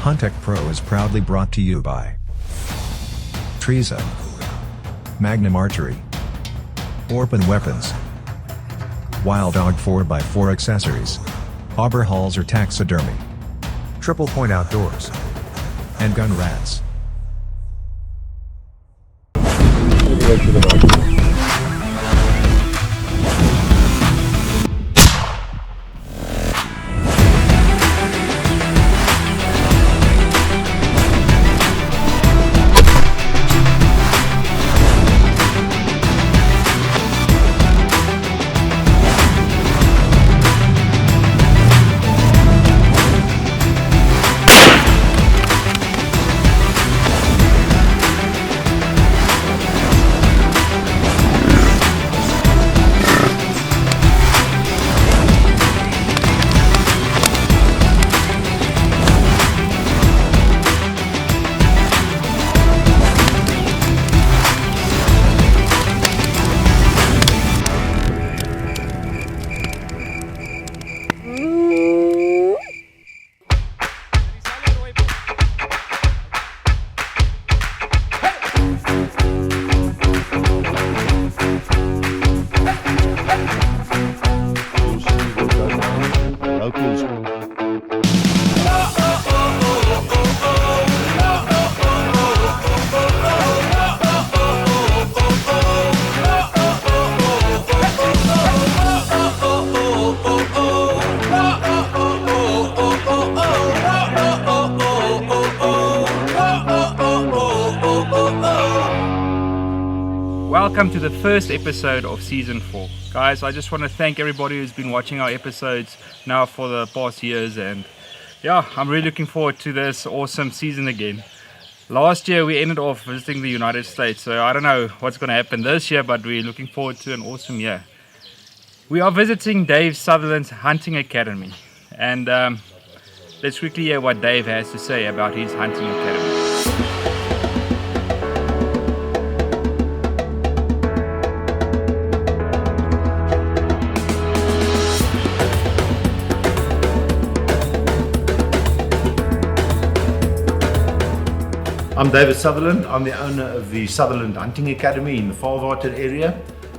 Huntech Pro is proudly brought to you by Treza, Magnum Archery, Orphan Weapons, Wild Dog 4x4 Accessories, Auber Halls or Taxidermy, Triple Point Outdoors, and Gun Rats. Welcome to the first episode of Season 4. Guys, I just want to thank everybody who's been watching our episodes now for the past years, and yeah, I'm really looking forward to this awesome season again. Last year we ended off visiting the United States, so I don't know what's going to happen this year, but we're looking forward to an awesome year. We are visiting Dave Sutherland's hunting academy, and let's quickly hear what Dave has to say about his hunting academy. I'm David Sutherland. I'm the owner of the Sutherland Hunting Academy in the Falwater area.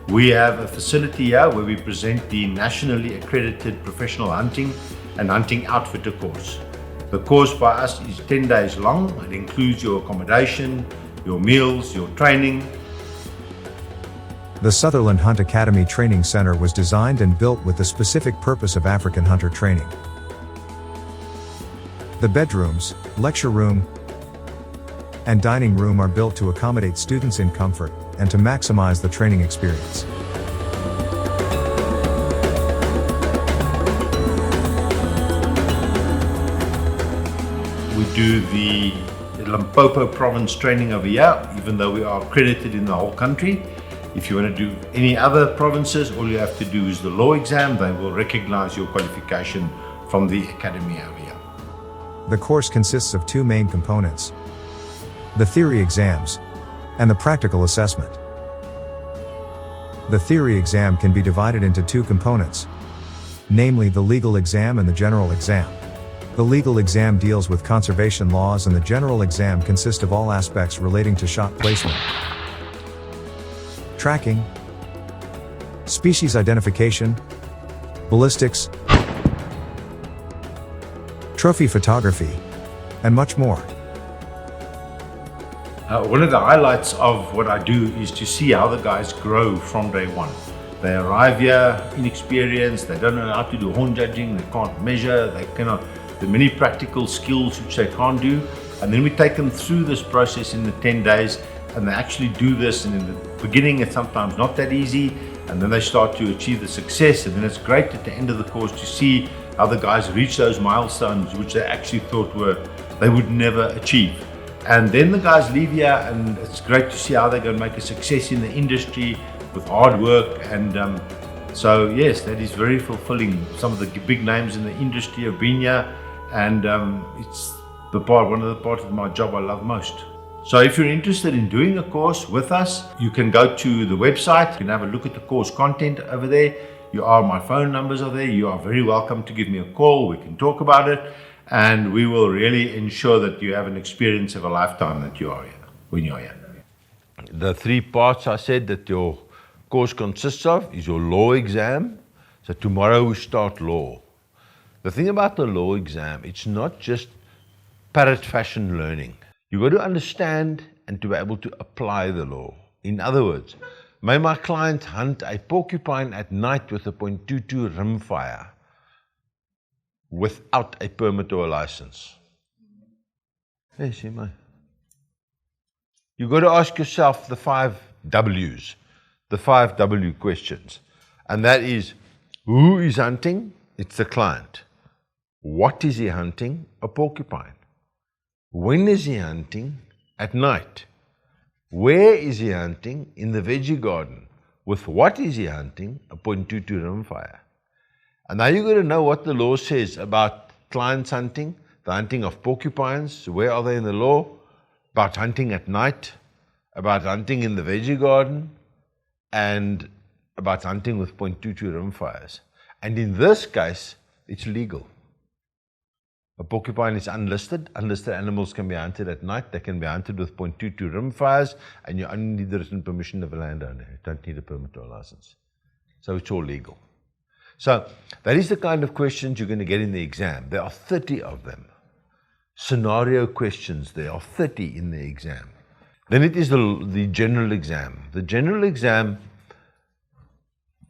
We have a facility here where we present the nationally accredited professional hunting and hunting outfitter course. The course by us is 10 days long. It includes your accommodation, your meals, your training. The Sutherland Hunt Academy Training Center was designed and built with the specific purpose of African hunter training. The bedrooms, lecture room, and dining room are built to accommodate students in comfort and to maximize the training experience. We do the Limpopo province training over here, even though we are accredited in the whole country. If you want to do any other provinces, all you have to do is the law exam. They will recognize your qualification from the academy over here. The course consists of two main components: the theory exams and the practical assessment. The theory exam can be divided into two components, namely the legal exam and the general exam. The legal exam deals with conservation laws, and the general exam consists of all aspects relating to shot placement, tracking, species identification, ballistics, trophy photography, and much more. One of the highlights of what I do is to see how the guys grow from day one. They arrive here inexperienced, they don't know how to do horn judging, they can't measure, they cannot, the many practical skills which they can't do. And then we take them through this process in the 10 days, and they actually do this. And in the beginning, it's sometimes not that easy, and then they start to achieve the success. And then it's great at the end of the course to see how the guys reach those milestones which they actually thought they would never achieve. And then the guys leave here, and it's great to see how they're going to make a success in the industry with hard work. And so yes, that is very fulfilling. Some of the big names in the industry have been here, and it's one of the parts of my job I love most. So if you're interested in doing a course with us, you can go to the website, you can have a look at the course content over there. My phone numbers are there. You are very welcome to give me a call. We can talk about it. and we will really ensure that you have an experience of a lifetime that you are here, when you're here. The 3 parts I said that your course consists of is your law exam. So tomorrow we start law. The thing about the law exam, it's not just parrot fashion learning. You've got to understand and to be able to apply the law. In other words, may my client hunt a porcupine at night with a .22 rimfire without a permit or a license? Yes, you may. You've got to ask yourself the 5 W's, the 5 W questions. And that is, who is hunting? It's the client. What is he hunting? A porcupine. When is he hunting? At night. Where is he hunting? In the veggie garden. With what is he hunting? A .22 rimfire. And now you've got to know what the law says about clients hunting, the hunting of porcupines, where are they in the law, about hunting at night, about hunting in the veggie garden, and about hunting with .22 rimfires. And in this case, it's legal. A porcupine is unlisted. Unlisted animals can be hunted at night. They can be hunted with .22 rimfires, and you only need the written permission of a landowner. You don't need a permit or a license. So it's all legal. So that is the kind of questions you're going to get in the exam. There are 30 of them. Scenario questions, there are 30 in the exam. Then it is the general exam. The general exam,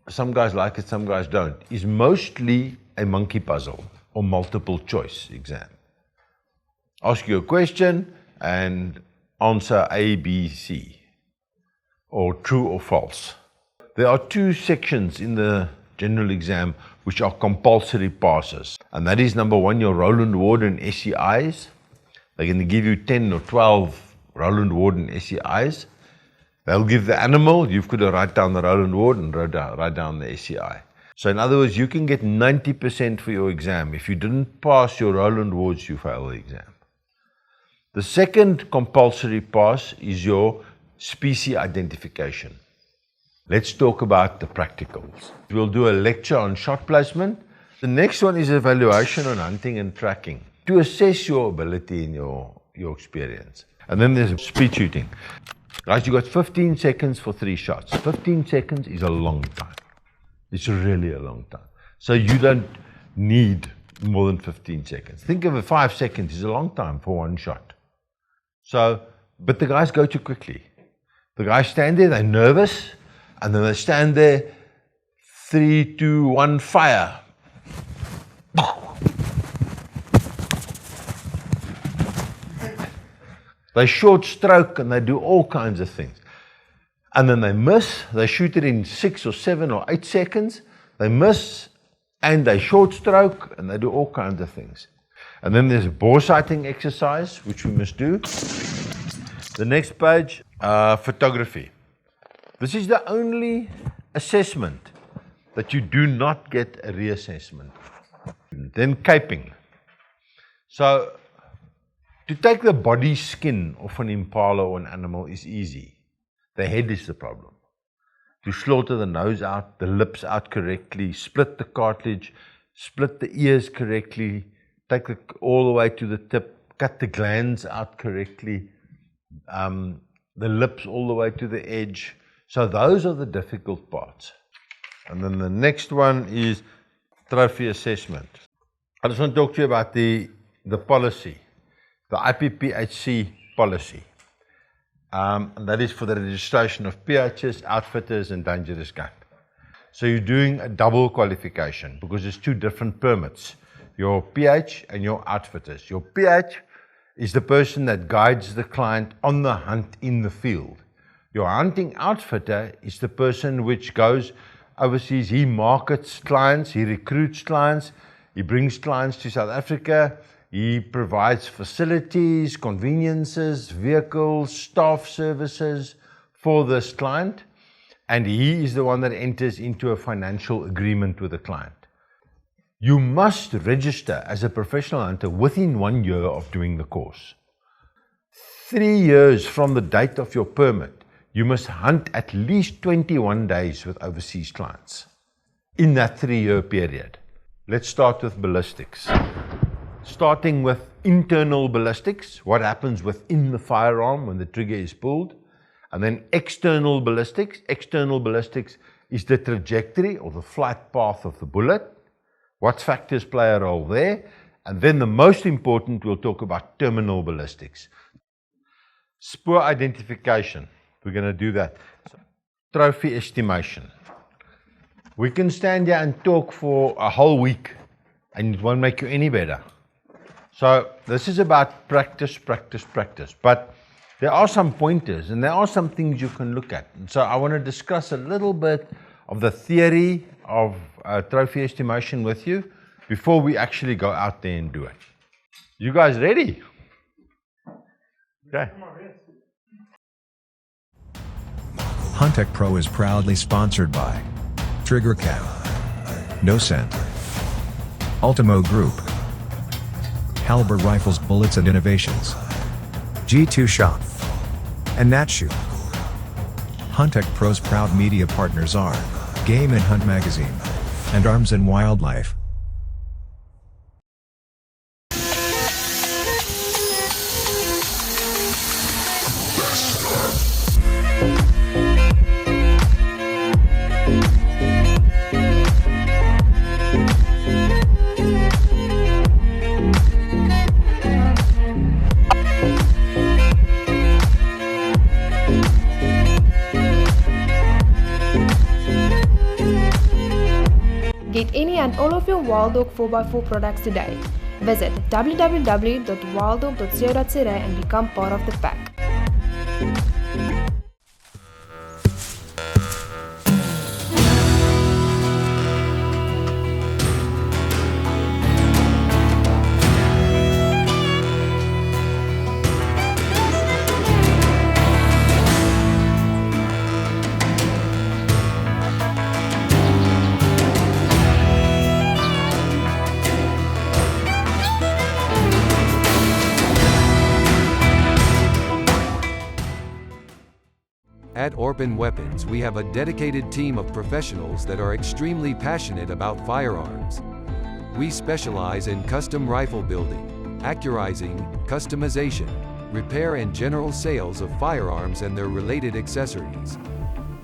some guys like it, some guys don't, is mostly a monkey puzzle or multiple choice exam. Ask you a question and answer A, B, C, or true or false. There are 2 sections in the general exam which are compulsory passes. And that is number 1, your Roland Ward and SCIs. They're going to give you 10 or 12 Roland Ward and SCIs. They'll give the animal, you've got to write down the Roland Ward and write down the SCI. So in other words, you can get 90% for your exam. If you didn't pass your Roland Wards, you fail the exam. The second compulsory pass is your species identification. Let's talk about the practicals. We'll do a lecture on shot placement. The next one is evaluation on hunting and tracking to assess your ability and your experience. And then there's speed shooting. Guys, you've got 15 seconds for 3 shots. 15 seconds is a long time. It's really a long time. So you don't need more than 15 seconds. Think of it, 5 seconds is a long time for 1 shot. So, but the guys go too quickly. The guys stand there, they're nervous, and then they stand there, 3, 2, 1, fire. They short stroke and they do all kinds of things. And then they miss, they shoot it in 6 or 7 or 8 seconds, they miss, and they short stroke, and they do all kinds of things. And then there's a bore sighting exercise, which we must do. The next page, photography. This is the only assessment that you do not get a reassessment. Then caping. So, to take the body skin off an impala or an animal is easy. The head is the problem. To slaughter the nose out, the lips out correctly, split the cartilage, split the ears correctly, take it all the way to the tip, cut the glands out correctly, the lips all the way to the edge. So those are the difficult parts. And then the next one is trophy assessment. I just want to talk to you about the policy, the IPPHC policy. And that is for the registration of PHs, outfitters, and dangerous gun. So you're doing a double qualification because there's 2 different permits, your PH and your outfitters. Your PH is the person that guides the client on the hunt in the field. Your hunting outfitter is the person which goes overseas. He markets clients, he recruits clients, he brings clients to South Africa. He provides facilities, conveniences, vehicles, staff services for this client, and he is the one that enters into a financial agreement with the client. You must register as a professional hunter within 1 year of doing the course. 3 years from the date of your permit, you must hunt at least 21 days with overseas clients in that 3-year period. Let's start with ballistics. starting with internal ballistics, what happens within the firearm when the trigger is pulled, and then external ballistics. External ballistics is the trajectory or the flight path of the bullet. What factors play a role there? And then the most important, we'll talk about terminal ballistics. Spoor identification, we're going to do that. Trophy estimation. We can stand here and talk for a whole week and it won't make you any better. So this is about practice, practice, practice. But there are some pointers and there are some things you can look at. And so I want to discuss a little bit of the theory of trophy estimation with you before we actually go out there and do it. You guys ready? Okay. Huntech Pro is proudly sponsored by Trigger Cap, No Scent, Ultimo Group, Halberd Rifles Bullets and Innovations, G2 Shop, and Natshoe. Huntech Pro's proud media partners are Game and Hunt Magazine and Arms and Wildlife. Get any and all of your Wild Dog 4x4 products today. Visit www.wilddog.co.za and become part of the pack. At Orpin Weapons, we have a dedicated team of professionals that are extremely passionate about firearms. We specialize in custom rifle building, accurizing, customization, repair and general sales of firearms and their related accessories.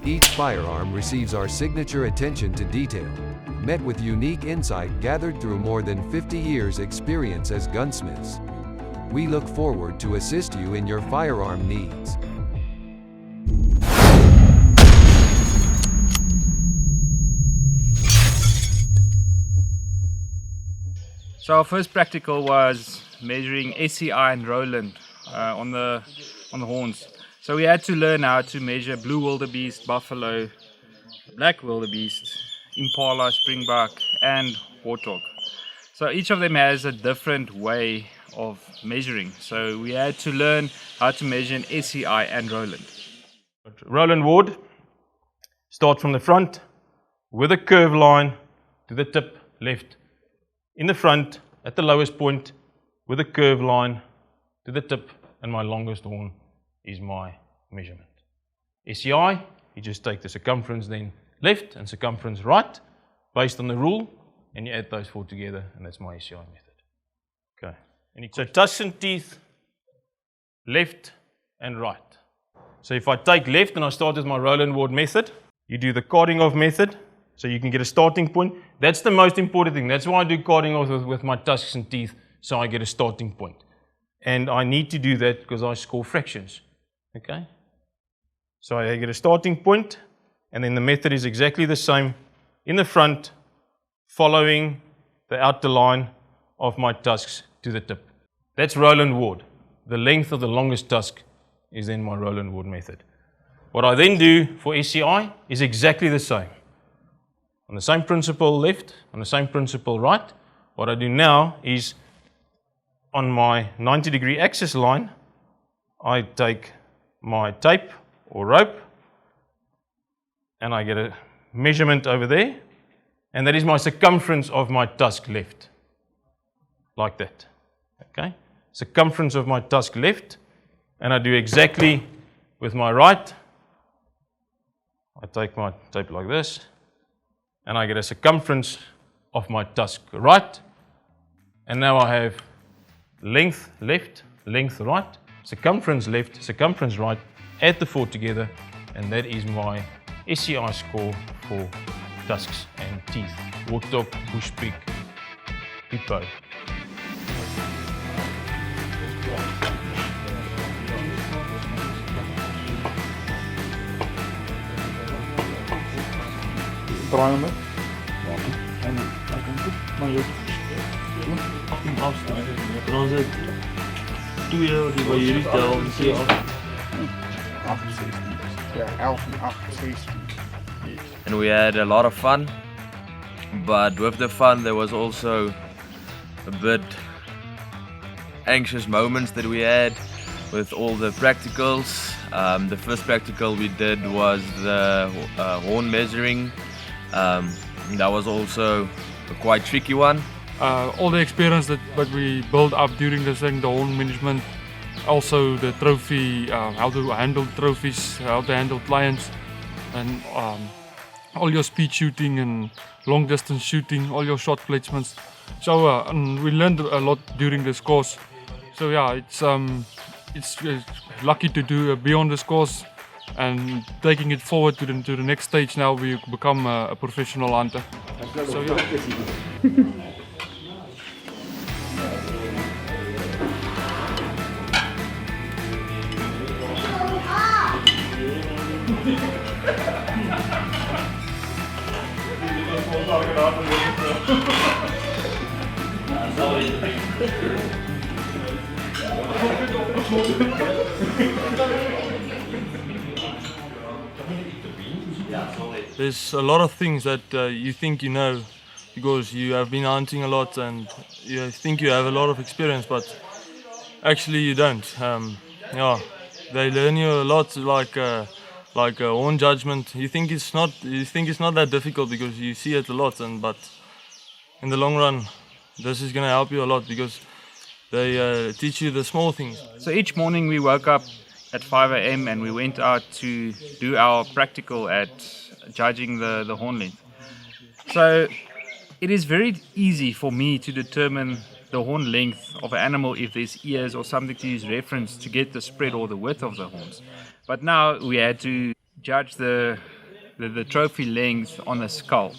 Each firearm receives our signature attention to detail, met with unique insight gathered through more than 50 years' experience as gunsmiths. We look forward to assist you in your firearm needs. So our first practical was measuring SCI and Roland on the horns. So we had to learn how to measure blue wildebeest, buffalo, black wildebeest, impala, springbuck, and warthog. So each of them has a different way of measuring. So we had to learn how to measure an SCI and Roland. Roland Ward starts from the front with a curve line to the tip left. In the front, at the lowest point, with a curve line to the tip, and my longest horn is my measurement. SCI, you just take the circumference then left and circumference right, based on the rule, and you add those four together, and that's my SCI method. Okay. So tusks and teeth, left and right. So if I take left and I start with my Roland Ward method, you do the carding off method, so you can get a starting point. That's the most important thing. That's why I do carding off with my tusks and teeth, so I get a starting point. And I need to do that because I score fractions. Okay? So I get a starting point, and then the method is exactly the same in the front, following the outer line of my tusks to the tip. That's Roland Ward. The length of the longest tusk is then my Roland Ward method. What I then do for SCI is exactly the same. On the same principle left, on the same principle right, what I do now is on my 90-degree axis line, I take my tape or rope and I get a measurement over there, and that is my circumference of my tusk left, like that. Okay, circumference of my tusk left, and I do exactly with my right. I take my tape like this, and I get a circumference of my tusk right, And now I have length left, length right, circumference left, circumference right, add the 4 together, and that is my SCI score for tusks and teeth. Warthog, bush pig, hippo. Draai hom net. En dan kan dit maar jou 18 afstand. Dan is dit 2 die by hierdie tel en sê 8 16. Ja, 11 en 8 16. And we had a lot of fun, but with the fun there was also a bit anxious moments that we had with all the practicals. The first practical we did was the horn measuring. That was also a quite tricky one. All the experience that we built up during this thing, the horn management, also the trophy, how to handle trophies, how to handle clients, and all your speed shooting and long distance shooting, all your shot placements. So and we learned a lot during this course. So yeah, it's lucky to be on this course and taking it forward to the next stage. Now we become a professional hunter. So yeah. There's a lot of things that you think you know because you have been hunting a lot and you think you have a lot of experience, but actually you don't. Yeah, they learn you a lot, like horn judgment. You think it's not that difficult because you see it a lot, but in the long run, this is going to help you a lot because they teach you the small things. So each morning we woke up at 5 a.m. and we went out to do our practical at judging the horn length. So it is very easy for me to determine the horn length of an animal if there's ears or something to use reference to get the spread or the width of the horns. But now we had to judge the trophy length on the skull.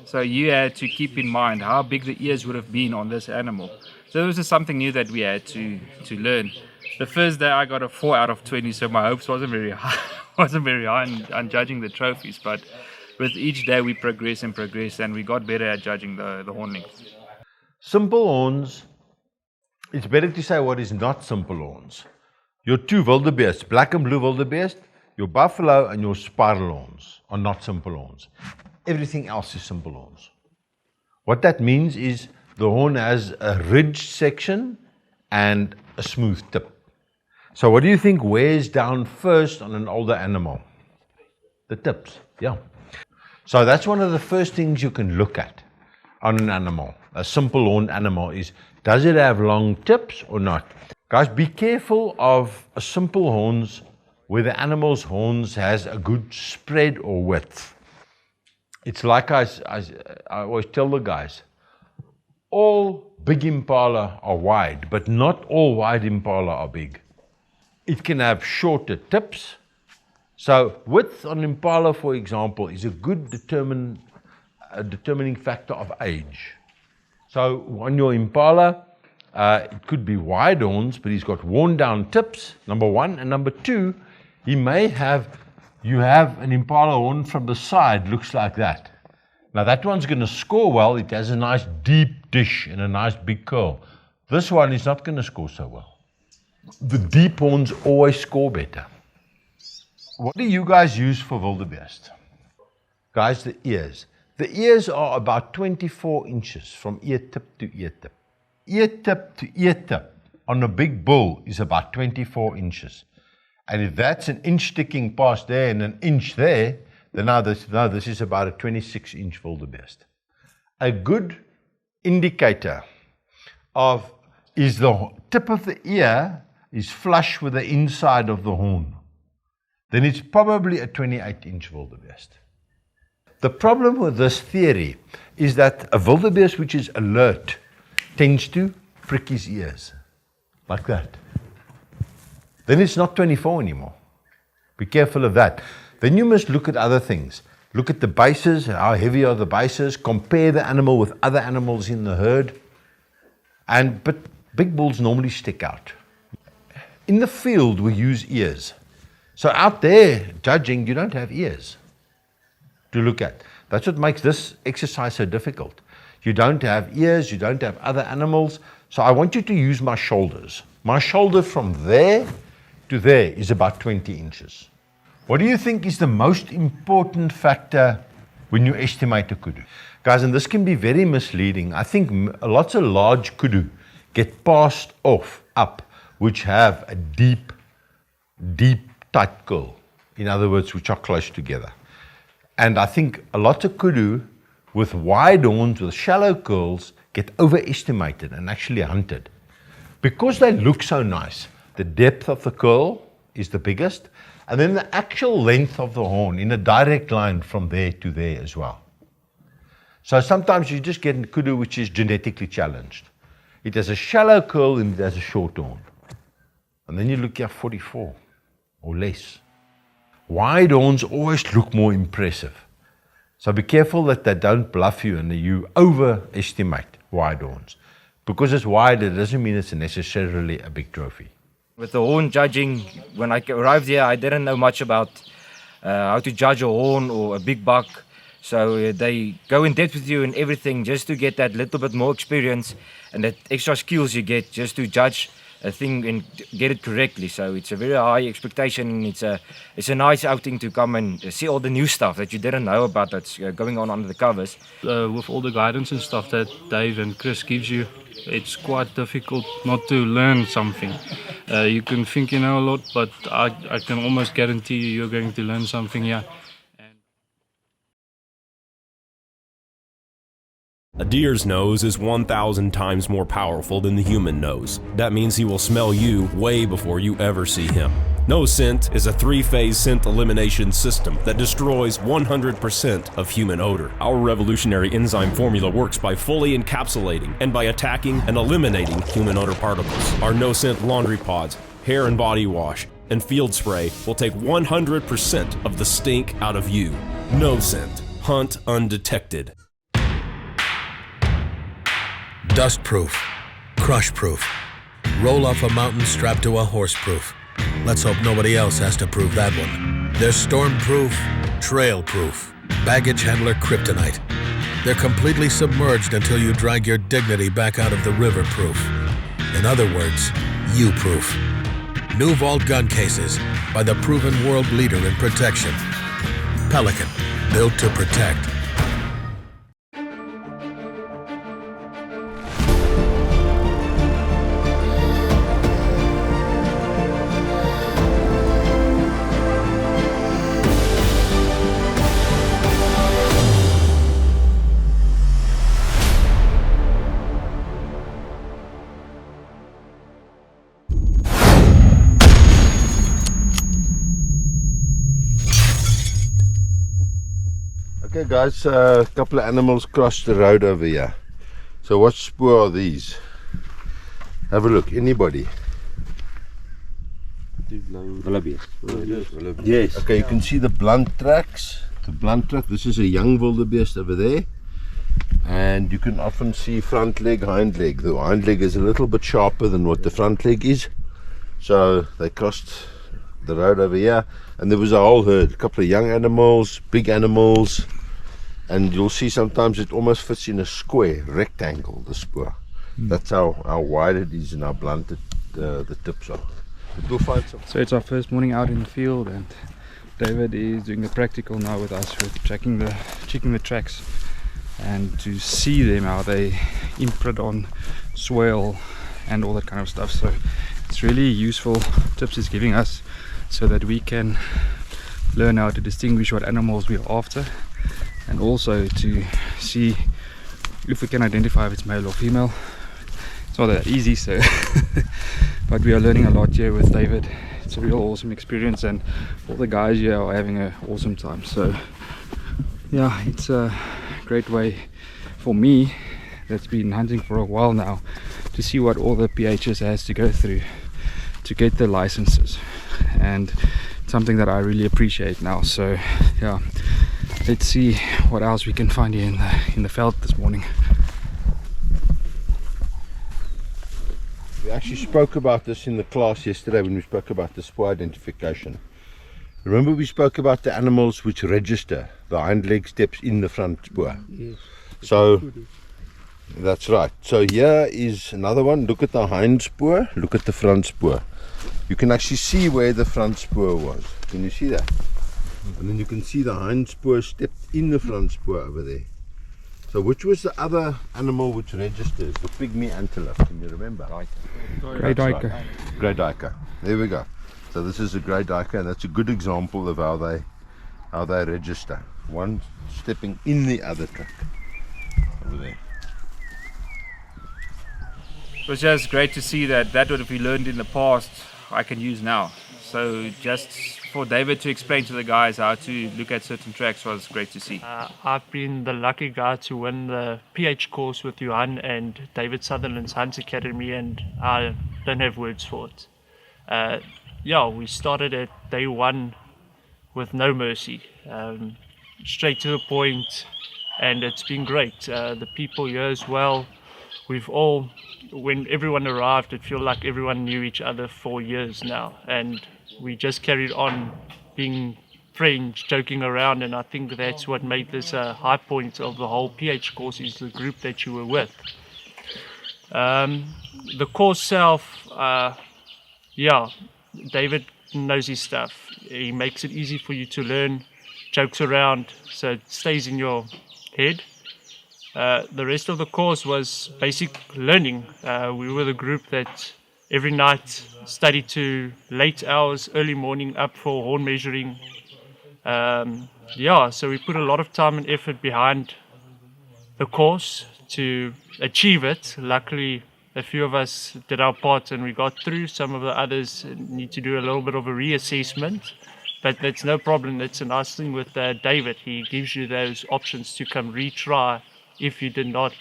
So you had to keep in mind how big the ears would have been on this animal. So this is something new that we had to learn. The first day I got a 4 out of 20, so my hopes wasn't very high on judging the trophies. But with each day we progress and we got better at judging the horn length. Simple horns, it's better to say what is not simple horns. Your 2 wildebeest, black and blue wildebeest, your buffalo and your spiral horns are not simple horns. Everything else is simple horns. What that means is the horn has a ridged section and a smooth tip. So what do you think wears down first on an older animal? The tips, yeah. So that's one of the first things you can look at on an animal. A simple horn animal is, does it have long tips or not? Guys, be careful of simple horns where the animal's horns has a good spread or width. It's like I always tell the guys, all big impala are wide, but not all wide impala are big. It can have shorter tips. So width on impala, for example, is a good determining factor of age. So on your impala, it could be wide horns, but he's got worn down tips, number 1. And number 2, you have an impala horn from the side, looks like that. Now that one's going to score well. It has a nice deep dish and a nice big curl. This one is not going to score so well. The deep horns always score better. What do you guys use for wildebeest? Guys, the ears. The ears are about 24 inches from ear tip to ear tip. Ear tip to ear tip on a big bull is about 24 inches. And if that's an inch sticking past there and an inch there, then now this is about a 26-inch wildebeest. A good indicator is the tip of the ear is flush with the inside of the horn. Then it's probably a 28-inch wildebeest. The problem with this theory is that a wildebeest which is alert tends to prick his ears, like that. Then it's not 24 anymore. Be careful of that. Then you must look at other things. Look at the bases, how heavy are the bases, compare the animal with other animals in the herd. But big bulls normally stick out. In the field, we use ears. So out there, judging, you don't have ears to look at. That's what makes this exercise so difficult. You don't have ears, you don't have other animals. So I want you to use my shoulders. My shoulder from there to there is about 20 inches. What do you think is the most important factor when you estimate a kudu? Guys, and this can be very misleading. I think lots of large kudu get passed off up, which have a deep, tight curl. In other words, which are close together. And I think a lot of kudu with wide horns, with shallow curls, get overestimated and actually hunted. Because they look so nice, the depth of the curl is the biggest, and then the actual length of the horn in a direct line from there to there as well. So sometimes you just get a kudu which is genetically challenged. It has a shallow curl and it has a short horn. And then you look at 44 or less. Wide horns always look more impressive. So be careful that they don't bluff you and you overestimate wide horns. Because it's wide, it doesn't mean it's necessarily a big trophy. With the horn judging, when I arrived here, I didn't know much about how to judge a horn or a big buck. So they go in depth with you and everything just to get that little bit more experience and that extra skills you get just to judge a thing and get it correctly. So it's a very high expectation. It's a nice outing to come and see all the new stuff that you didn't know about that's going on under the covers. With all the guidance and stuff that Dave and Chris gives you, it's quite difficult not to learn something. You can think you know a lot, but I can almost guarantee you're going to learn something here. A deer's nose is 1,000 times more powerful than the human nose. That means he will smell you way before you ever see him. No Scent is a 3-phase scent elimination system that destroys 100% of human odor. Our revolutionary enzyme formula works by fully encapsulating and by attacking and eliminating human odor particles. Our No Scent laundry pods, hair and body wash, and field spray will take 100% of the stink out of you. No Scent. Hunt undetected. Dust-proof, crush-proof, roll off a mountain strapped to a horse-proof. Let's hope nobody else has to prove that one. They're storm-proof, trail-proof, baggage handler kryptonite. They're completely submerged until you drag your dignity back out of the river-proof. In other words, you-proof. New Vault gun cases by the proven world leader in protection. Pelican, built to protect. Okay guys, a couple of animals crossed the road over here. So what spoor are these? Have a look, anybody? Yes. Okay, you can see the blunt tracks. The blunt track, this is a young wildebeest over there. And you can often see front leg, hind leg. The hind leg is a little bit sharper than what the front leg is. So they crossed the road over here. And there was a whole herd, a couple of young animals, big animals. And you'll see sometimes it almost fits in a square, rectangle, the spoor. That's how wide it is and how blunted the tips are. But we'll find some. So it's our first morning out in the field, and David is doing the practical now with us with checking the tracks and to see them, how they imprint on soil and all that kind of stuff. So it's really useful tips he's giving us so that we can learn how to distinguish what animals we're after, and also to see if we can identify if it's male or female. It's not that easy, so but we are learning a lot here with David. It's a real awesome experience, and all the guys here are having an awesome time. So yeah, it's a great way for me that's been hunting for a while now to see what all the PHS has to go through to get the licenses, and something that I really appreciate now. So yeah, let's see what else we can find here in the veld this morning. We actually spoke about this in the class yesterday when we spoke about the spoor identification. Remember we spoke about the animals which register the hind leg steps in the front spoor. Yes. So that's right. So here is another one. Look at the hind spoor, look at the front spoor. You can actually see where the front spoor was. Can you see that? And then you can see the hind spoor stepped in the front spoor over there. So which was the other animal which registers? The pygmy antelope, can you remember? Grey duiker. Right. Grey duiker. There we go. So this is a grey duiker, and that's a good example of how they register. One stepping in the other track. Over there. It was just great to see that what we learned in the past I can use now. So just for David to explain to the guys how to look at certain tracks was great to see. I've been the lucky guy to win the PH course with Johan and David Sutherland's Hunt Academy, and I don't have words for it. Yeah, we started at day one with no mercy, straight to the point, and it's been great. The people here as well, when everyone arrived, it felt like everyone knew each other for years now, and we just carried on being friends, joking around, and I think that's what made this a high point of the whole PH course, is the group that you were with. The course itself, yeah, David knows his stuff. He makes it easy for you to learn, jokes around, so it stays in your head. The rest of the course was basic learning. We were the group that every night studied to late hours, early morning, up for horn measuring. Yeah, so we put a lot of time and effort behind the course to achieve it. Luckily, a few of us did our part and we got through. Some of the others need to do a little bit of a reassessment, but that's no problem. That's a nice thing with David. He gives you those options to come retry if you did not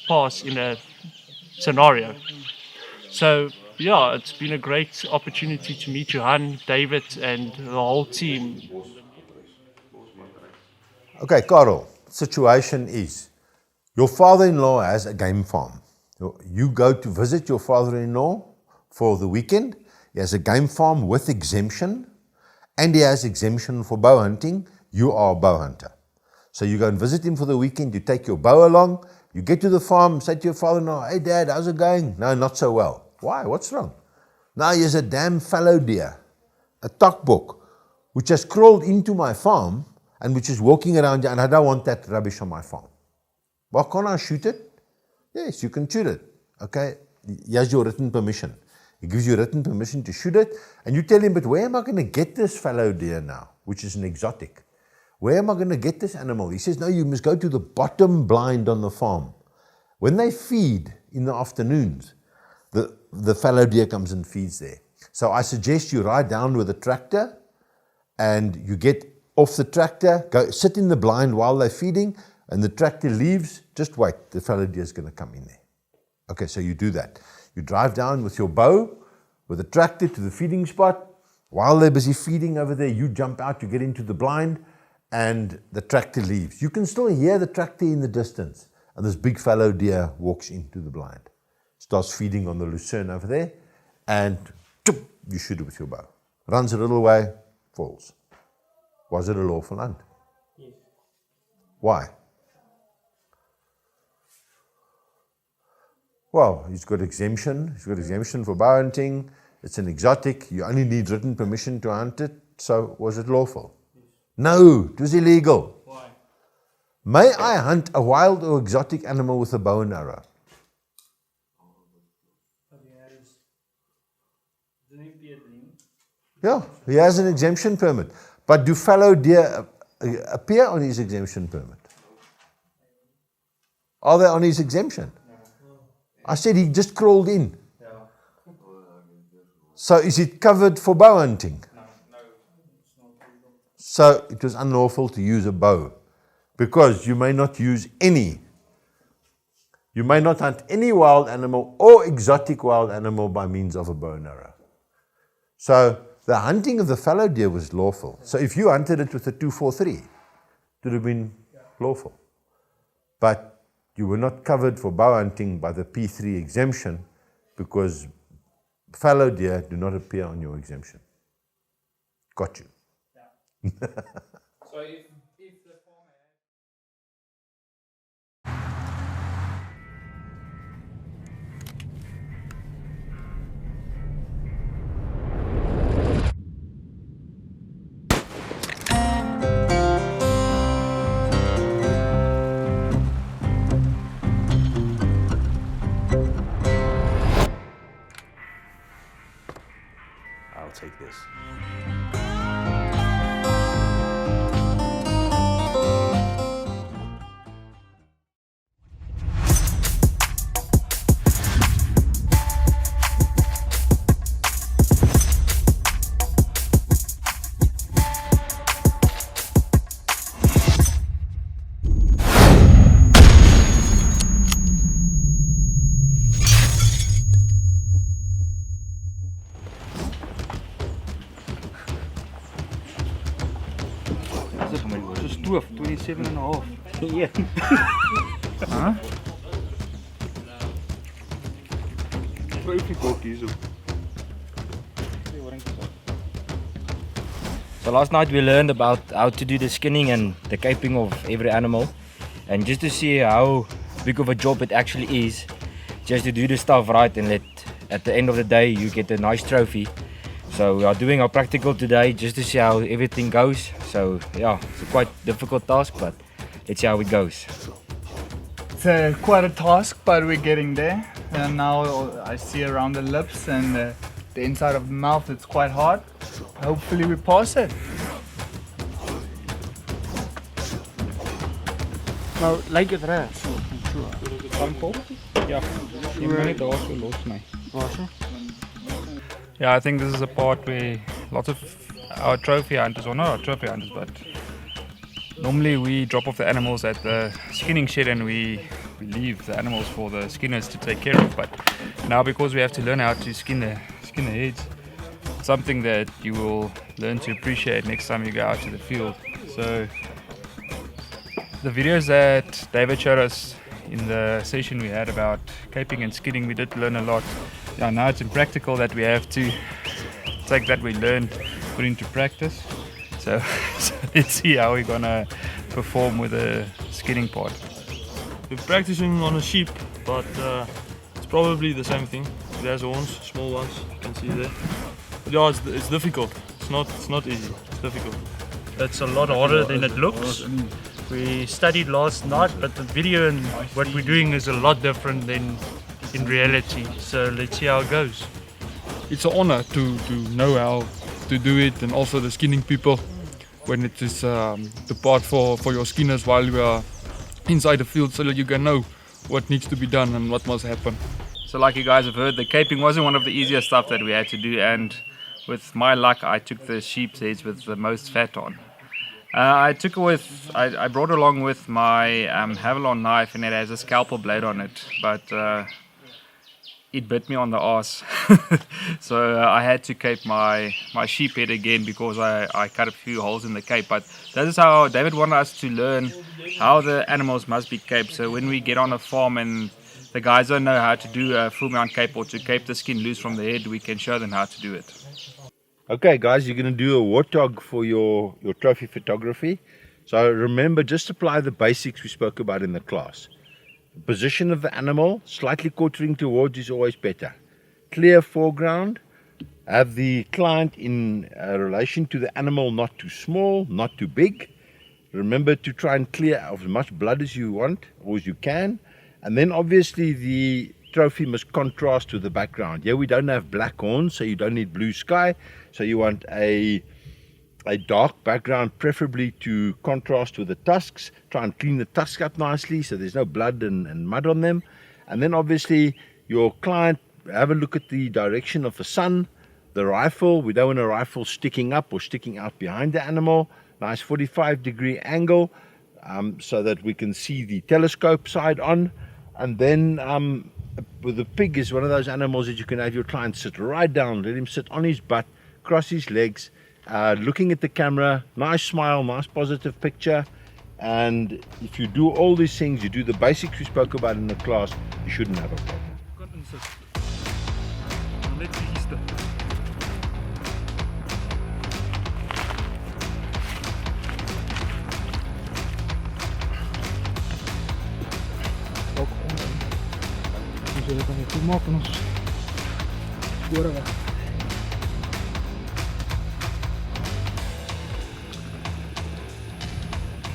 pass in a scenario. So yeah, it's been a great opportunity to meet Johan, David, and the whole team. Okay, Carl, situation is your father-in-law has a game farm. You go to visit your father-in-law for the weekend. He has a game farm with exemption, and he has exemption for bow hunting. You are a bow hunter. So you go and visit him for the weekend, you take your bow along, you get to the farm, say to your father-in-law, "Hey Dad, how's it going?" "No, not so well." "Why? What's wrong?" "Now here's a damn fallow deer, a takbok, which has crawled into my farm and which is walking around here, and I don't want that rubbish on my farm." "Well, can't I shoot it?" "Yes, you can shoot it." "Okay, here's your written permission." He gives you written permission to shoot it, and you tell him, "But where am I going to get this fallow deer now, which is an exotic? Where am I going to get this animal?" He says, "No, you must go to the bottom blind on the farm. When they feed in the afternoons, the fallow deer comes and feeds there. So I suggest you ride down with a tractor and you get off the tractor, go sit in the blind while they're feeding, and the tractor leaves, just wait, the fallow deer is going to come in there." Okay, so you do that. You drive down with your bow, with the tractor to the feeding spot. While they're busy feeding over there, you jump out, you get into the blind, and the tractor leaves. You can still hear the tractor in the distance, and this big fallow deer walks into the blind, starts feeding on the lucerne over there, and you shoot it with your bow. Runs a little way, falls. Was it a lawful hunt? Yes. Why? Well, he's got exemption. He's got exemption for bow hunting. It's an exotic. You only need written permission to hunt it. So was it lawful? Yes. No, it was illegal. Why? May I hunt a wild or exotic animal with a bow and arrow? Yeah, he has an exemption permit. But do fallow deer appear on his exemption permit? Are they on his exemption? I said he just crawled in. So is it covered for bow hunting? So it was unlawful to use a bow, because you may not use any You may not hunt any wild animal or exotic wild animal by means of a bow and arrow. So the hunting of the fallow deer was lawful. So if you hunted it with a 243, it would have been lawful. But you were not covered for bow hunting by the P3 exemption because fallow deer do not appear on your exemption. Got you. So if the farmer I'll take this. Dis 12, 27 en 'n half. Ja. Huh? Trophy kok hierso. So last night we learned about how to do the skinning and the caping of every animal, and just to see how big of a job it actually is, just to do the stuff right and at the end of the day you get a nice trophy. So we are doing our practical today just to see how everything goes. So yeah, it's a quite difficult task, but let's see how it goes. It's quite a task, but we're getting there. And now I see around the lips and the inside of the mouth, it's quite hard. Hopefully we pass it. Nou, lyk dit reg. Sample? Ja. Jy moet net daar so los my. Waar? Yeah, I think this is a part where lots of our trophy hunters, or not our trophy hunters, but normally we drop off the animals at the skinning shed and we leave the animals for the skinners to take care of. But now because we have to learn how to skin the heads, something that you will learn to appreciate next time you go out to the field. So the videos that David showed us in the session we had about caping and skinning, we did learn a lot. Yeah, now it's in practical that we have to take that we learned, put into practice. So let's see how we're gonna perform with the skinning part. We're practicing on a sheep, but it's probably the same thing. It has horns, small ones, you can see there. But yeah, it's difficult. It's not easy. It's difficult. It's a lot harder than it looks. We studied last night, but the video and what we're doing is a lot different than in reality. So let's see how it goes. It's an honor to know how to do it, and also the skinning people when it is the part for your skinners while you are inside the field, so that you can know what needs to be done and what must happen. So like you guys have heard, the caping wasn't one of the easiest stuff that we had to do, and with my luck I took the sheep's heads with the most fat on. I brought along with my Havilon knife, and it has a scalpel blade on it, but it bit me on the ass. So I had to cape my sheep head again because I cut a few holes in the cape. But that is how David wanted us to learn how the animals must be caped. So when we get on a farm and the guys don't know how to do a full mount cape or to cape the skin loose from the head, we can show them how to do it. Okay guys, you're going to do a warthog for your trophy photography. So remember, just apply the basics we spoke about in the class. The position of the animal, slightly quartering towards is always better. Clear foreground, have the client in relation to the animal, not too small, not too big. Remember to try and clear as much blood as you want or as you can. And then obviously the trophy must contrast with the background. Here we don't have black horns, so you don't need blue sky. So you want a dark background, preferably to contrast with the tusks. Try and clean the tusks up nicely so there's no blood and mud on them. And then obviously your client, have a look at the direction of the sun, the rifle. We don't want a rifle sticking up or sticking out behind the animal. Nice 45-degree angle so that we can see the telescope side on. And then with the pig is one of those animals that you can have your client sit right down, let him sit on his butt, cross his legs, looking at the camera, nice smile, nice positive picture. And if you do all these things, you do the basics we spoke about in the class, you shouldn't have a problem.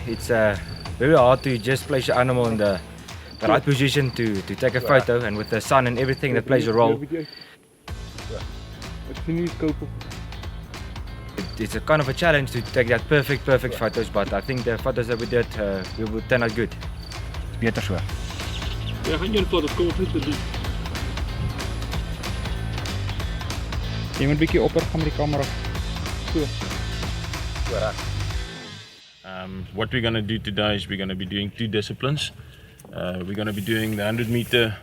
It's very hard to just place your animal in the right position to take a photo, and with the sun and everything that plays a role. It's a kind of a challenge to take that perfect photos, but I think the photos that we did will turn out good. Beter so. Ja, gaan jullie foto's komen goed te doen. Jy moet bietjie opper gaan met die kamera. So. What we're going to do today is we're going to be doing 2 disciplines. We're going to be doing the 100 meter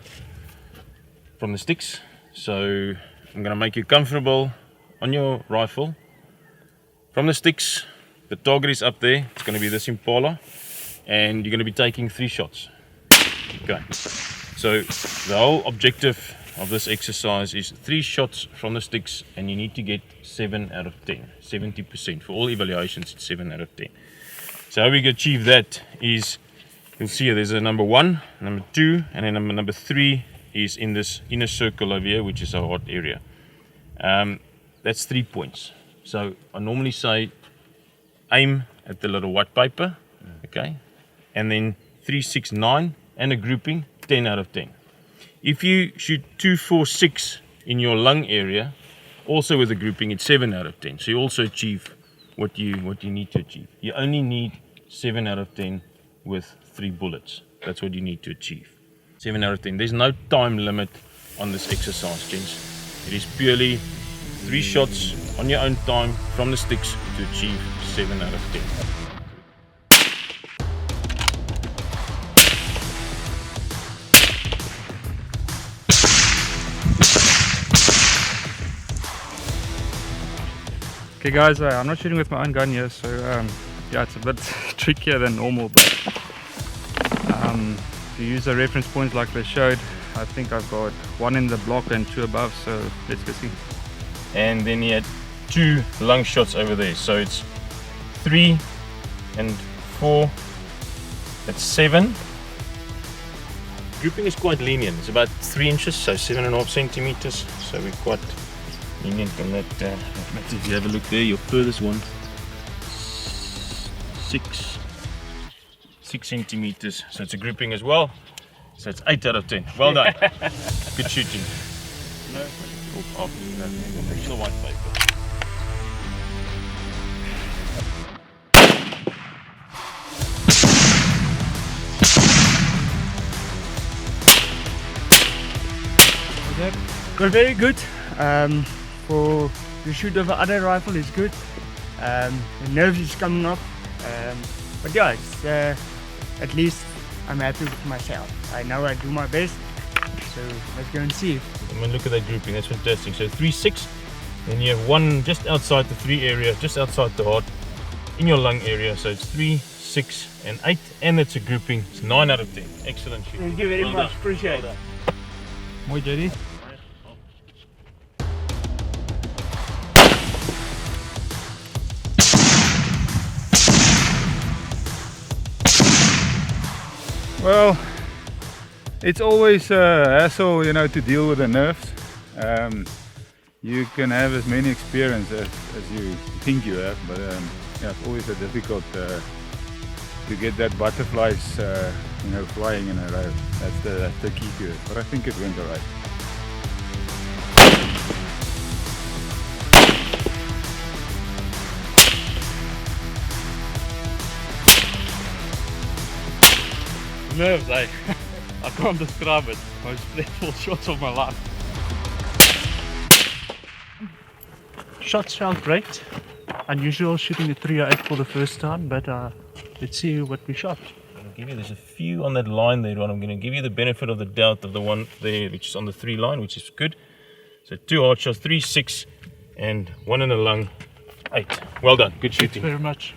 from the sticks. So I'm going to make you comfortable on your rifle. From the sticks, the target is up there. It's going to be this Impala, and you're going to be taking 3 shots. Okay. So the whole objective of this exercise is 3 shots from the sticks, and you need to get 7 out of 10, 70%. For all evaluations, it's 7 out of 10. So how we achieve that is, you'll see there's a number 1, number 2, and then number 3 is in this inner circle over here, which is our hot area. That's 3 points. So I normally say aim at the little white paper, okay, and then 3, 6, 9, and a grouping, 10 out of 10. If you shoot 2, 4, 6 in your lung area, also with a grouping, it's 7 out of 10. So you also achieve what you need to achieve. You only need 7 out of 10 with 3 bullets. That's what you need to achieve. 7 out of 10. There's no time limit on this exercise, gents. It is purely 3 shots on your own time from the sticks to achieve 7 out of 10. Okay guys, I'm not shooting with my own gun here, so yeah, it's a bit trickier than normal, but if you use the reference points like they showed, I think I've got 1 in the block and 2 above, so let's go see. And then he had 2 lung shots over there, so it's 3 and 4, that's 7. Grouping is quite lenient, it's about 3 inches, so 7.5 centimeters, so we're quite lenient on that. If you have a look there, your furthest one, 6 centimeters, so it's a grouping as well, so it's 8 out of 10. Well done. Good shooting. No, the white paper. Got very good. For the shoot of other rifle is good. The nerves is coming up. But yeah, it's, at least I'm happy with myself. I know I do my best. So let's go and see. I mean, look at that grouping, that's fantastic. So 3, 6, then you have 1 just outside the 3 area, just outside the heart, in your lung area. So it's 3, 6, and 8, and it's a grouping. It's 9 out of 10. Excellent shooting. Thank you very much. Appreciate it. Mooi, JD. Well, it's always a hassle, you know, to deal with the nerves. You can have as many experience as you think you have, but yeah, it's always difficult to get that butterflies, you know, flying in a row. That's the key to it. But I think it went alright. Nerves, eh? I can't describe it. Most stressful shots of my life. Shots felt great. Unusual shooting a 308 for the first time, but let's see what we shot. give you, there's a few on that line there, Ron. I'm going to give you the benefit of the doubt of the one there, which is on the 3 line, which is good. So 2 hard shots, 3, 6, and 1 in the lung, 8. Well done, good shooting. Thanks very much.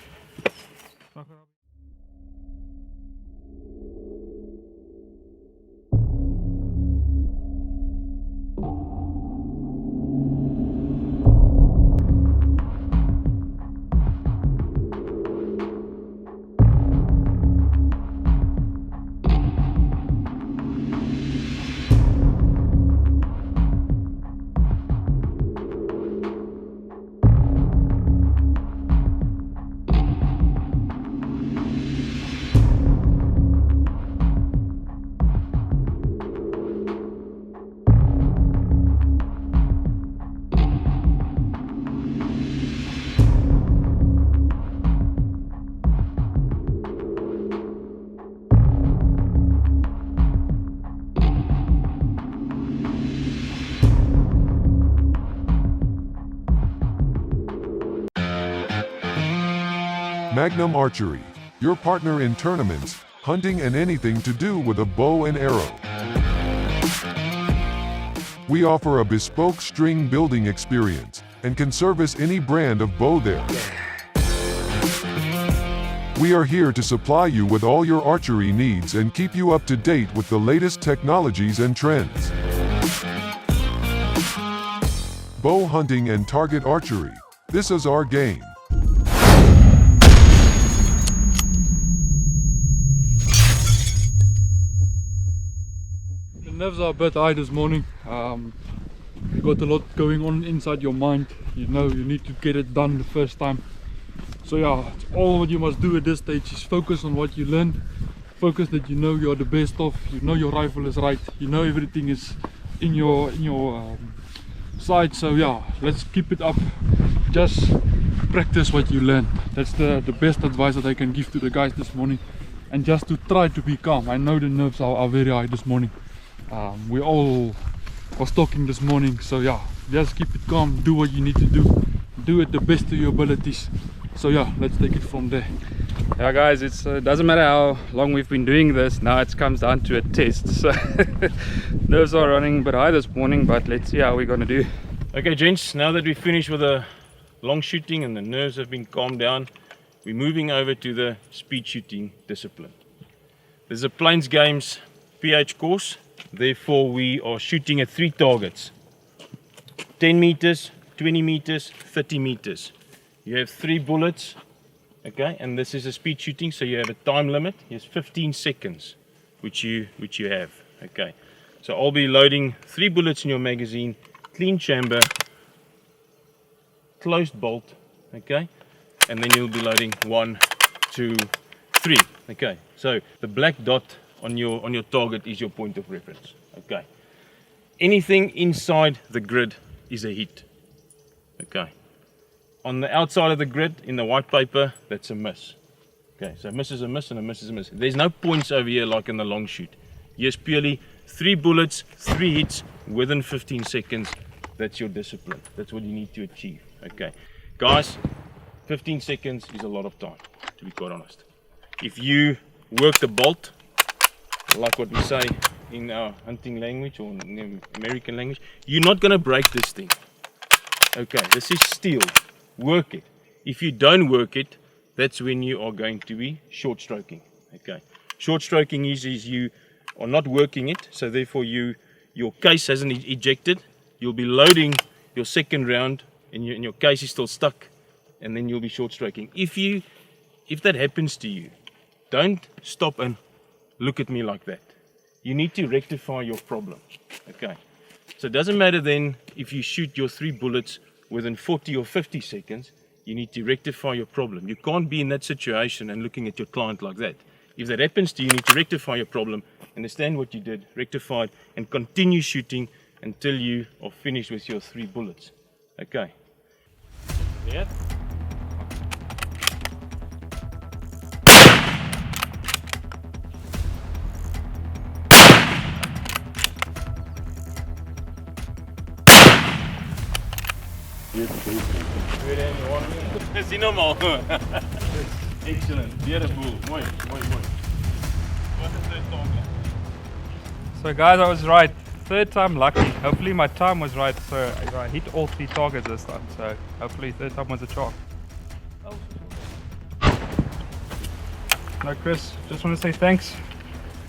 Magnum Archery, your partner in tournaments, hunting and anything to do with a bow and arrow. We offer a bespoke string building experience and can service any brand of bow there. We are here to supply you with all your archery needs and keep you up to date with the latest technologies and trends. Bow hunting and target archery, this is our game. The nerves are a bit high this morning. You got a lot going on inside your mind. You know you need to get it done the first time. So yeah, it's all what you must do at this stage is focus on what you learned. Focus that you know you're the best of. You know your rifle is right. You know everything is in your sight. So yeah, let's keep it up. Just practice what you learn. That's the best advice that I can give to the guys this morning. And just to try to be calm. I know the nerves are very high this morning. We all was talking this morning, so yeah, just keep it calm, do what you need to do it the best of your abilities. So yeah, let's take it from there. Yeah guys, it doesn't matter how long we've been doing this, now it comes down to a test. So nerves are running a bit high this morning, but let's see how we're gonna do. Okay gents, now that we've finished with the long shooting and the nerves have been calmed down, we're moving over to the speed shooting discipline. This is a Plains Games PH course. Therefore we are shooting at 3 targets, 10 meters, 20 meters, 30 meters. You have 3 bullets, okay, and this is a speed shooting, so you have a time limit. Here's 15 seconds which you have, okay. So I'll be loading 3 bullets in your magazine, clean chamber, closed bolt, okay, and then you'll be loading 1, 2, 3, okay. So the black dot on your target is your point of reference, okay. Anything inside the grid is a hit, okay. On the outside of the grid in the white paper, that's a miss, okay. So a miss is a miss and a miss is a miss. There's no points over here like in the long shoot. Here's purely 3 bullets, 3 hits within 15 seconds. That's your discipline. That's what you need to achieve, okay. Guys, 15 seconds is a lot of time, to be quite honest. If you work the bolt, like what we say in our hunting language or in American language, you're not going to break this thing, okay. This is steel. Work it. If you don't work it, that's when you are going to be short stroking, okay. Short stroking is you are not working it, so therefore your case hasn't ejected. You'll be loading your second round and your case is still stuck, and then you'll be short stroking. If that happens to you, don't stop and look at me like that. You need to rectify your problem, okay. So it doesn't matter then if you shoot your 3 bullets within 40 or 50 seconds, you need to rectify your problem. You can't be in that situation and looking at your client like that. If that happens to you, you need to rectify your problem, understand what you did, rectify it, and continue shooting until you are finished with your 3 bullets, okay. Yeah. Is die normaal? Excellent, weer 'n boel. Mooi, mooi, mooi. So guys, I was right. Third time lucky. Hopefully my time was right, so I hit all 3 targets this time. So hopefully third time was a charm. No, Chris, just want to say thanks.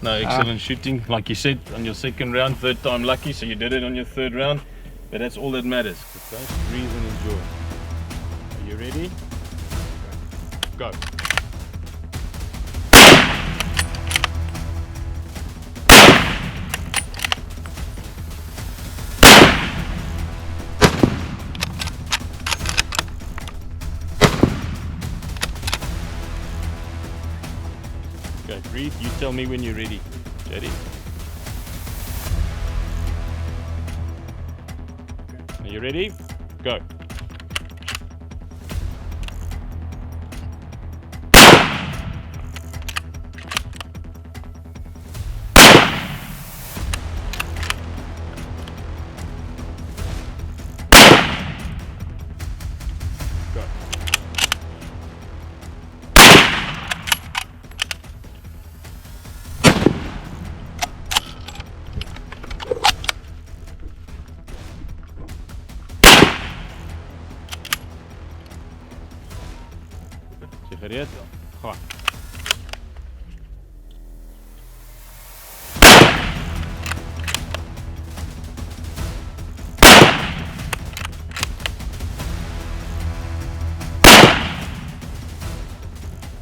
No, excellent shooting. Like you said, on your second round, third time lucky, so you did it on your third round. But that's all that matters. Okay? Breathe and enjoy. Are you ready? Go. Okay, breathe. You tell me when you're ready. Ready? Are you ready? Go. Go. Is je gereed? Ga.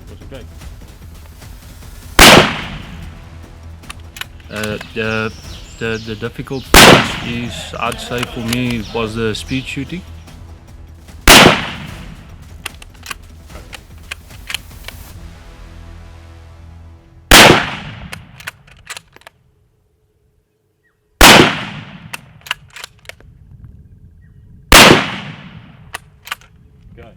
Was okay. The difficult part is, I'd say for me, was the speed shooting. Go.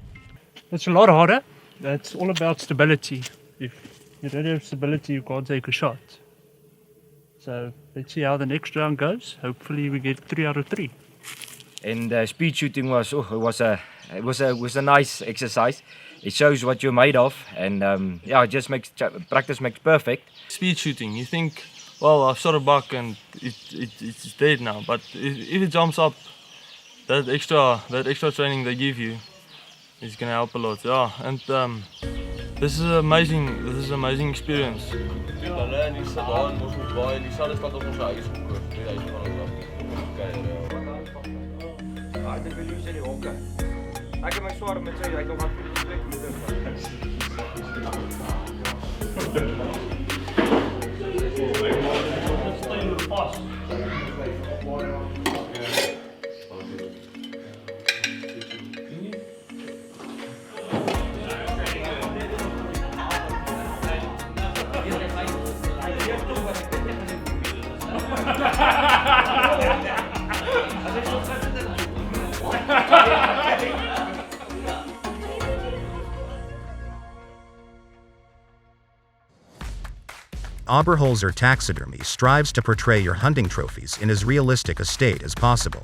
It's a lot harder. It's all about stability. If you don't have stability, you can't take a shot. So let's see how the next round goes. Hopefully we get 3 out of 3. And speed shooting was a nice exercise. It shows what you're made of, and yeah, it just makes practice makes perfect. Speed shooting, you think, well, I've shot a buck and it's dead now, but if it jumps up, that extra training they give you is gonna help a lot. Yeah, and this is an amazing experience. Oberholzer Taxidermy strives to portray your hunting trophies in as realistic a state as possible.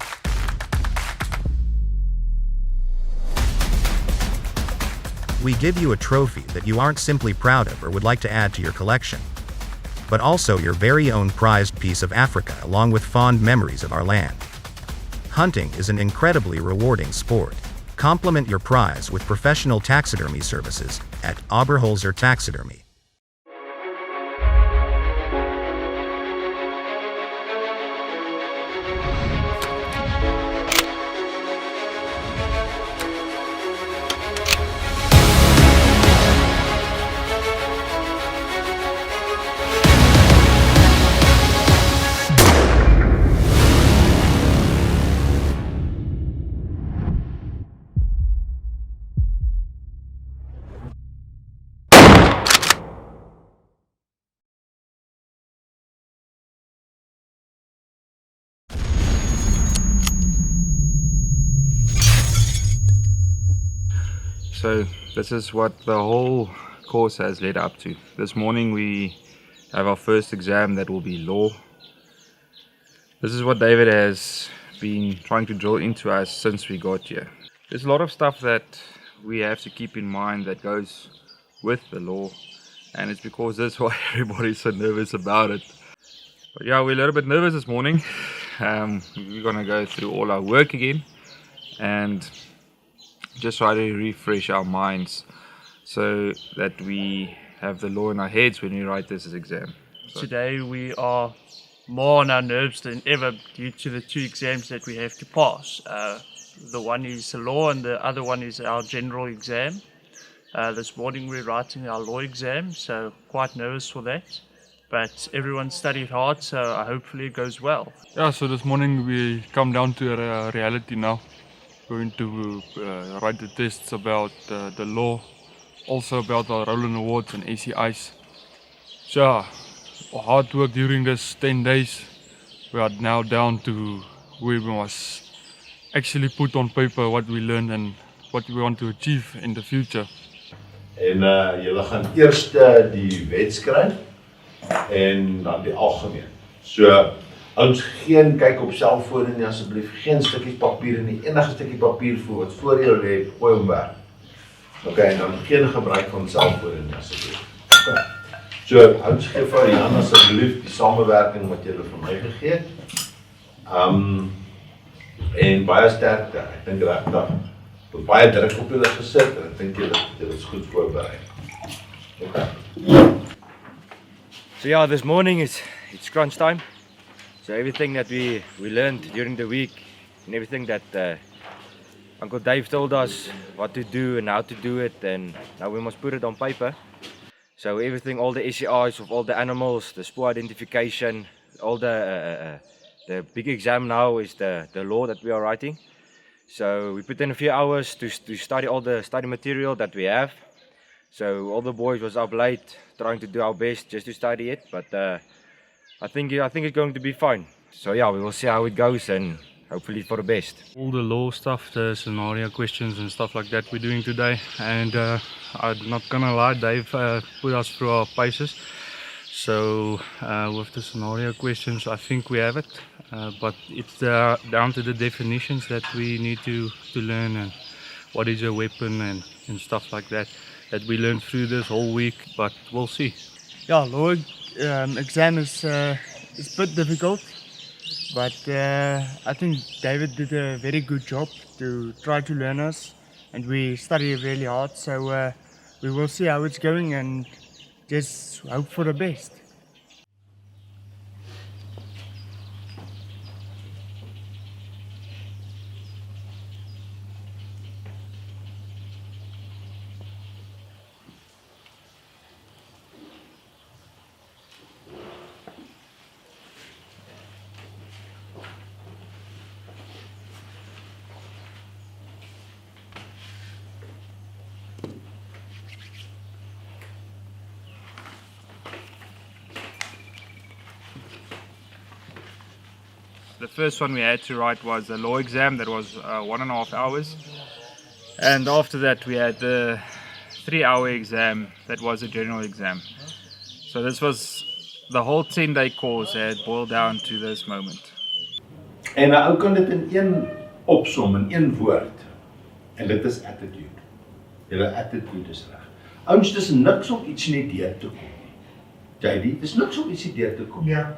We give you a trophy that you aren't simply proud of or would like to add to your collection, but also your very own prized piece of Africa along with fond memories of our land. Hunting is an incredibly rewarding sport. Complement your prize with professional taxidermy services at Oberholzer Taxidermy. So this is what the whole course has led up to. This morning we have our first exam that will be law. This is what David has been trying to drill into us since we got here. There's a lot of stuff that we have to keep in mind that goes with the law, and it's because that's why everybody's so nervous about it. But yeah, we're a little bit nervous this morning. We're gonna go through all our work again and just try to refresh our minds so that we have the law in our heads when we write this exam. Today we are more on our nerves than ever due to the 2 exams that we have to pass. The one is the law and the other one is our general exam. This morning we're writing our law exam, so quite nervous for that. But everyone studied hard, so hopefully it goes well. Yeah, so this morning we come down to reality now. Going to write the tests about the law, also about our Roland Awards and ACIs. So yeah, hard work during this 10 days. We are now down to where we must actually put on paper what we learned and what we want to achieve in the future. En julle gaan eers die wet skryf en dan die algemeen. So ons geen kyk op selfone nie asseblief, geen stukkies papier nie, enige stukkie papier wat voor jou lê, gooi hom weg. Okay, en dan geen gebruik van selfone nie asseblief. Okay. So ons gee vir Jan asseblief die samewerking wat julle vir my gegee het. En baie sterkte. Ek dink regtig baie druk op julle gesit en ek dink julle is goed voorberei. Okay. So yeah, this morning it's crunch time. So everything that we learned during the week and everything that Uncle Dave told us what to do and how to do it, and now we must put it on paper. So everything, all the SCIs of all the animals, the spoor identification, all the big exam now is the law that we are writing. So we put in a few hours to study all the study material that we have. So all the boys was up late trying to do our best just to study it, but I think it's going to be fine. So yeah, we will see how it goes and hopefully for the best. All the law stuff, the scenario questions and stuff like that we're doing today, and I'm not gonna lie, Dave put us through our paces. So with the scenario questions, I think we have it, but it's down to the definitions that we need to learn, and what is a weapon and stuff like that we learned through this whole week, but we'll see. Yeah, law exam is a bit difficult, but I think David did a very good job to try to learn us, and we studied really hard, so we will see how it's going and just hope for the best. The first one we had to write was the law exam, that was 1.5 hours. And after that we had the 3-hour exam, that was a general exam. So this was the whole 10-day course had boiled down to this moment. En ou kan dit in een opsom, in een woord. En dit is attitude. Julle attitude is reg. Ouens, dis niks om iets nie deur te kom nie. JD, dis niks om iets nie deur te kom. Ja.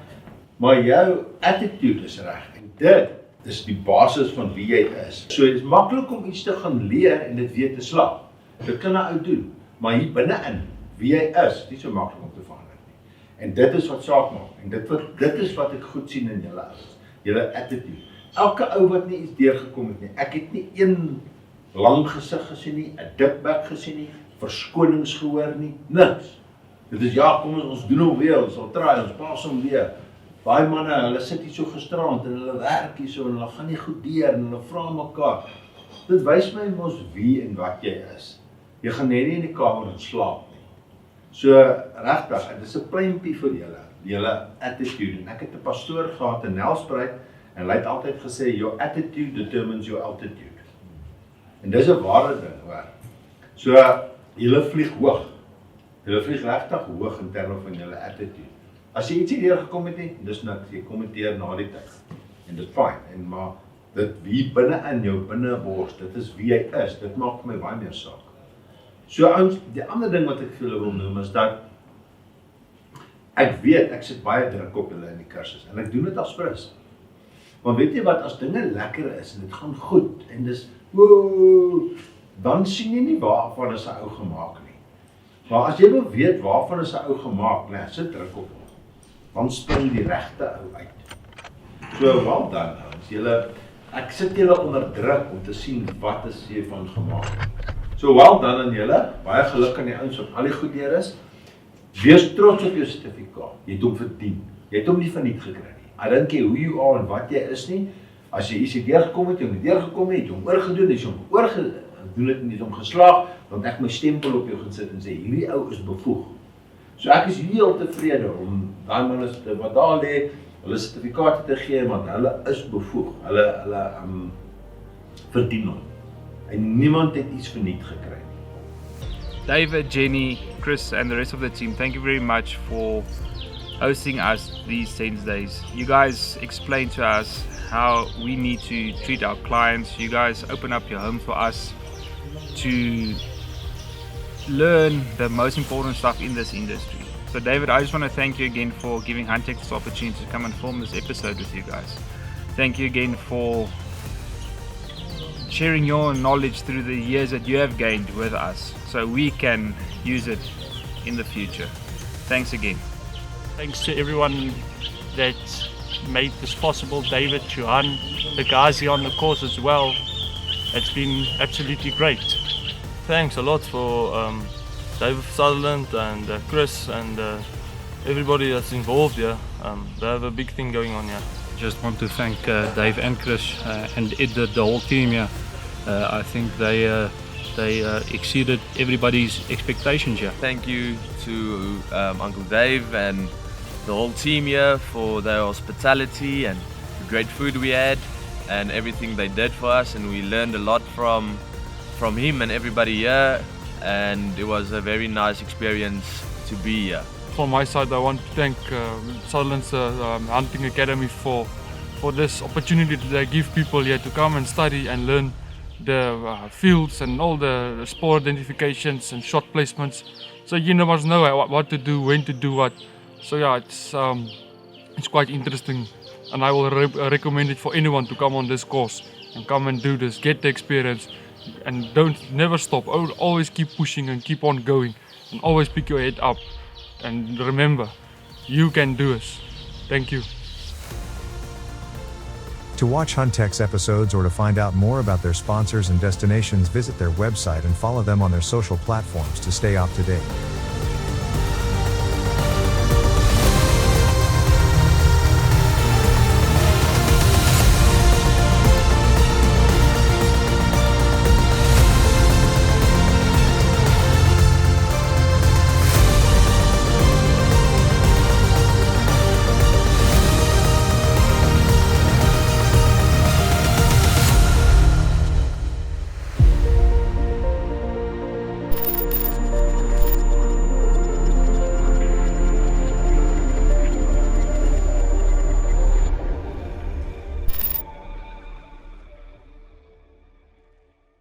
Maar jou attitude is reg. En dit is die basis van wie jy is. So dit is maklik om iets te gaan leer en dit weer te slaag. Dit kan 'n ou doen. Maar hier binne-in, wie jy is nie so maklik om te verander nie. En dit is wat saak maak. En dit is wat ek goed sien in julle ouens. Julle attitude. Elke ou wat nie iets deurgekom het nie. Ek het nie een lang gesig gesien nie, 'n dik bek gesien nie, verskonings gehoor nie, niks. Dit is ja, kom ons doen hom weer, ons sal try, ons pas hom weer. Baie manne, hulle sit hier so gisterand en hulle werk hier so en hulle gaan nie goed deur en hulle vra mekaar. Dit wys my mos wie en wat jy is. Jy gaan net nie in die kamer en slaap nie. So regtig, dit is 'n pleintjie vir julle attitude. En ek het 'n pastoor gehad in Nelspruit en hy het altyd gesê your attitude determines your altitude. En dis 'n ware ding, hoor. So julle vlieg hoog. Julle vlieg regtig hoog in terme van julle attitude. As jy ietsie deurgekom het nie, dis niks, jy kommenteer na die tyd. En dit fyn. En maar dit wie binne in jou binnebors, dit is wie jy is. Dit maak vir my baie meer saak. So ouens, die ander ding wat ek vir julle wil noem is dat Ek weet, ek sit baie druk op hulle in die kursus en ek doen dit as prins. Maar weet jy wat, as dinge lekker is en dit gaan goed en dis, woe, dan sien jy nie waarvan is 'n ou gemaak nie. Maar as jy wil weet waarvan is 'n ou gemaak, nee, sit druk op hom. Dan spring die regte ou uit. So, wel dan, ouens, julle, ek sit julle onder druk om te sien wat is jy van gemaak. So, wel dan aan julle, baie geluk aan die ouens wat al die goed deur is. Wees trots op jou sertifikaat. Jy het hom verdien. Jy het hom nie verniet gekry nie. I don't care who you are en wat jy is nie. As jy iets het deurgekom het, jy hom deurgekom het, jy hom oorgedoen, as jy hom oorgedoen het en jy het hom geslaag, dan ek my stempel op jou gaan sit en sê, hierdie ou is bevoeg. So ek is heel tevrede om daai manne wat daar lê, hulle sertifikate te gee, want hulle is bevoeg. Hulle verdien hom. En niemand het iets verniet gekry. David, Jenny, Chris and the rest of the team, thank you very much for hosting us these Saints Days. You guys explain to us how we need to treat our clients. You guys open up your home for us to learn the most important stuff in this industry. So David, I just want to thank you again for giving Huntech this opportunity to come and film this episode with you guys. Thank you again for sharing your knowledge through the years that you have gained with us so we can use it in the future. Thanks again. Thanks to everyone that made this possible, David, Johan, the guys here on the course as well. It's been absolutely great. Thanks a lot for David Sutherland and Chris and everybody that's involved here. They have a big thing going on here. Just want to thank Dave and Chris and the whole team here. I think they exceeded everybody's expectations here. Thank you to Uncle Dave and the whole team here for their hospitality and the great food we had and everything they did for us, and we learned a lot from him and everybody here, and it was a very nice experience to be here. From my side, I want to thank Sutherland's Hunting Academy for this opportunity that they give people here to come and study and learn the fields and all the sport identifications and shot placements. So you must know what to do, when to do what. So yeah, it's quite interesting, and I will recommend it for anyone to come on this course and come and do this, get the experience, and never stop. Always keep pushing and keep on going, and always pick your head up. And remember, you can do this. Thank you. To watch Huntech's episodes or to find out more about their sponsors and destinations, visit their website and follow them on their social platforms to stay up to date.